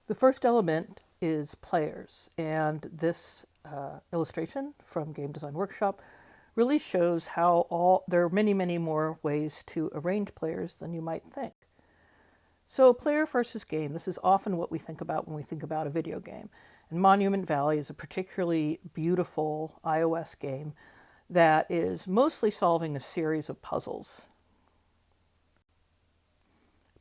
The first element is players, and this illustration from Game Design Workshop really shows how there are many, many more ways to arrange players than you might think. So player versus game, this is often what we think about when we think about a video game. And Monument Valley is a particularly beautiful iOS game that is mostly solving a series of puzzles.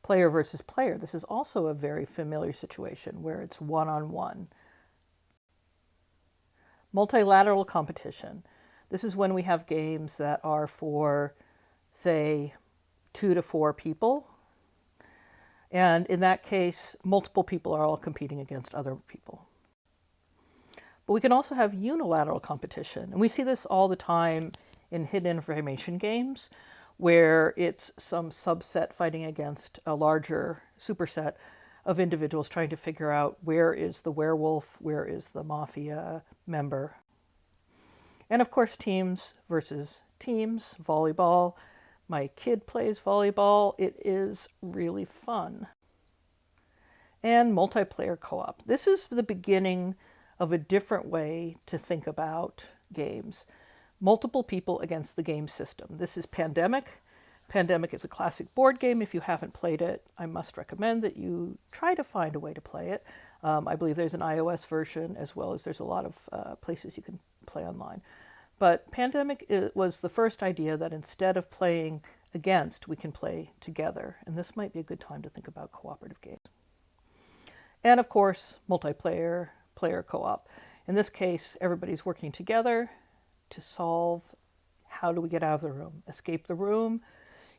Player versus player, this is also a very familiar situation where it's one-on-one. Multilateral competition. This is when we have games that are for, say, 2 to 4 people. And in that case, multiple people are all competing against other people. But we can also have unilateral competition. And we see this all the time in hidden information games, where it's some subset fighting against a larger superset of individuals trying to figure out where is the werewolf, where is the mafia member. And of course, teams versus teams, volleyball. My kid plays volleyball. It is really fun. And multiplayer co-op. This is the beginning of a different way to think about games. Multiple people against the game system. This is Pandemic. Pandemic is a classic board game. If you haven't played it, I must recommend that you try to find a way to play it. I believe there's an iOS version, as well as there's a lot of places you can play online. But Pandemic was the first idea that instead of playing against, we can play together. And this might be a good time to think about cooperative games. And of course, multiplayer, player co-op. In this case, everybody's working together to solve how do we get out of the room, escape the room.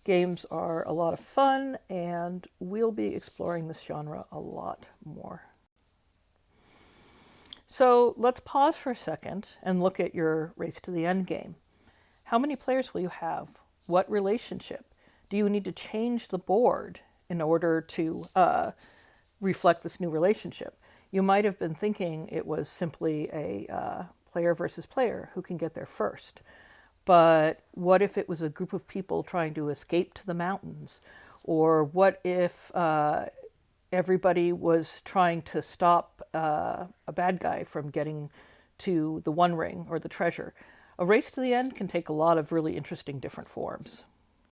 Games are a lot of fun, and we'll be exploring this genre a lot more. So let's pause for a second and look at your Race to the End game. How many players will you have? What relationship? Do you need to change the board in order to reflect this new relationship? You might have been thinking it was simply a player versus player who can get there first. But what if it was a group of people trying to escape to the mountains? Or what if everybody was trying to stop a bad guy from getting to the One Ring or the treasure? A race to the end can take a lot of really interesting different forms.